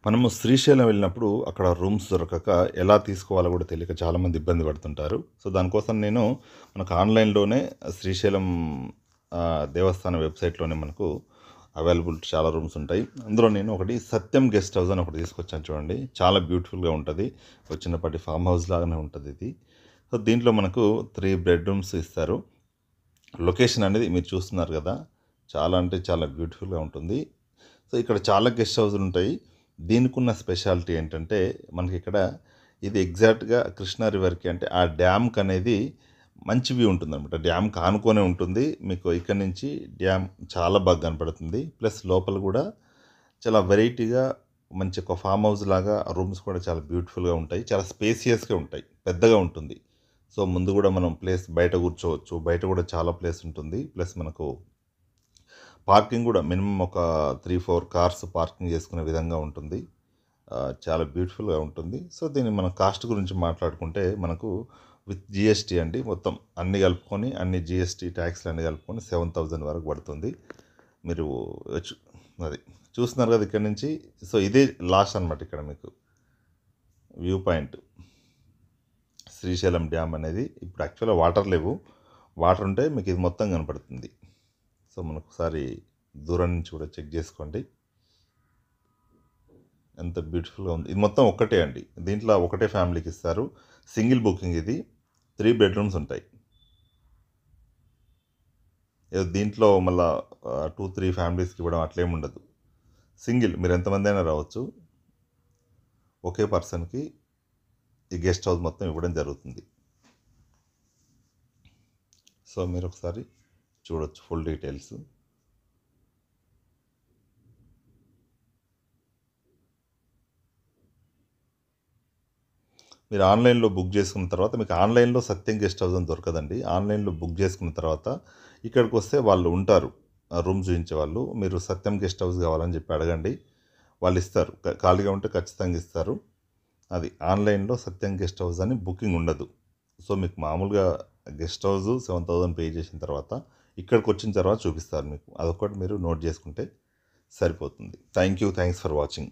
మనము శ్రీశైలం వెళ్ళినప్పుడు అక్కడ రూమ్స్ దొరకక ఎలా తీసుకోవాలో కూడా తెలియక చాలామంది ఇబ్బంది పడుతుంటారు. సో, దానికోసం నేను మనకు ఆన్‌లైన్‌లోనే శ్రీశైలం దేవస్థానం వెబ్‌సైట్‌లోనే మనకు అవైలబుల్ చాలా రూమ్స్ ఉంటాయి. అందులో నేను ఒకటి సత్యం గెస్ట్ హౌస్ అని ఒకటి తీసుకొచ్చాను చూడండి. చాలా బ్యూటిఫుల్‌గా ఉంటది. ఒక చిన్నపాటి ఫార్మ్ హౌస్ లాగానే ఉంటదిది. సో, దీంట్లో మనకు 3 బెడ్‌రూమ్స్ ఇస్తారు. లొకేషన్ అనేది మీరు చూస్తున్నారు గదా! చాలా అంటే చాలా బ్యూటిఫుల్‌గా ఉంటుంది. సో, ఇక్కడ చాలా గెస్ట్ హౌస్‌లుంటాయి. దీనికున్న స్పెషాలిటీ ఏంటంటే, మనకిక్కడ ఇది ఎగ్జాక్ట్‌గా కృష్ణా రివర్‌కి అంటే ఆ డ్యామ్‌కనేది మంచి వ్యూ ఉంటుందనమాట. డ్యామ్‌కి ఆనుకునే ఉంటుంది. మీకు ఇక్కడి నుంచి డ్యామ్ చాలా బాగా కనపడుతుంది. ప్లస్ లోపల గూడా చాలా వెరైటీగా మంచి ఒక ఫార్మ్ హౌస్ లాగా రూమ్స్ కూడా చాలా బ్యూటిఫుల్‌గా ఉంటాయి. చాలా స్పేసియస్‌గా ఉంటాయి. పెద్దగా ఉంటుంది. సో, ముందు గూడా మనం ప్లేస్ బయట కూర్చోవచ్చు. బయట గూడా చాలా ప్లేస్ ఉంటుంది. ప్లస్ మనకు పార్కింగ్ గూడా మినిమమ్ ఒక 3, 4 కార్స్ పార్కింగ్ చేసుకునే విధంగా ఉంటుంది. చాలా బ్యూటిఫుల్‌గా ఉంటుంది. సో, దీన్ని మనం కాస్ట్ గురించి మాట్లాడుకుంటే మనకు విత్ జీఎస్టీ అండి. మొత్తం అన్నీ కలుపుకొని అన్ని జీఎస్టీ ట్యాక్స్‌లు అన్నీ కలుపుకొని 7,000 వరకు పడుతుంది. మీరు చు అది చూస్తున్నారు కదా! ఇక్కడ నుంచి. సో, ఇదే లాస్ట్ అనమాట ఇక్కడ మీకు వ్యూ పాయింట్. శ్రీశైలం డ్యామ్ అనేది ఇప్పుడు యాక్చువల్‌గా వాటర్ లేవు. వాటర్ ఉంటే మీకు ఇది మొత్తం కనపడుతుంది. సో, మనకొకసారి దూరం నుంచి కూడా చెక్ చేసుకోండి. ఎంత బ్యూటిఫుల్‌గా ఉంది. ఇది మొత్తం ఒక్కటే అండి. దీంట్లో ఒకటే ఫ్యామిలీకి ఇస్తారు. సింగిల్ బుకింగ్ ఇది. 3 బెడ్‌రూమ్స్ ఉంటాయి. ఏదో దీంట్లో మళ్ళా 2, 3 ఫ్యామిలీస్‌కి ఇవ్వడం అట్లేముండదు. సింగిల్ మీరు ఎంతమందైనా రావచ్చు. ఒకే పర్సన్‌కి ఈ గెస్ట్ హౌస్ మొత్తం ఇవ్వడం జరుగుతుంది. సో, మీరొకసారి చూడొచ్చు ఫుల్ డీటెయిల్స్. మీరు ఆన్‌లైన్‌లో బుక్ చేసుకున్న తర్వాత మీకు ఆన్‌లైన్‌లో సత్యం గెస్ట్ హౌస్ అని దొరకదండి. ఆన్‌లైన్‌లో బుక్ చేసుకున్న తర్వాత ఇక్కడికొస్తే వాళ్ళు ఉంటారు. రూమ్ చూయించేవాళ్ళు. మీరు సత్యం గెస్ట్ హౌస్ కావాలని చెప్పి అడగండి. వాళ్ళిస్తారు. ఖాళీగా ఉంటే ఖచ్చితంగా ఇస్తారు. అది ఆన్‌లైన్‌లో సత్యం గెస్ట్ హౌస్ అని బుకింగ్ ఉండదు. సో, మీకు మామూలుగా గెస్ట్ హౌస్ 7,000 పే చేసిన తర్వాత ఇక్కడికొచ్చిన తర్వాత చూపిస్తారు మీకు. అదొక్కటి మీరు నోట్ చేసుకుంటే సరిపోతుంది. Thank you. Thanks for watching.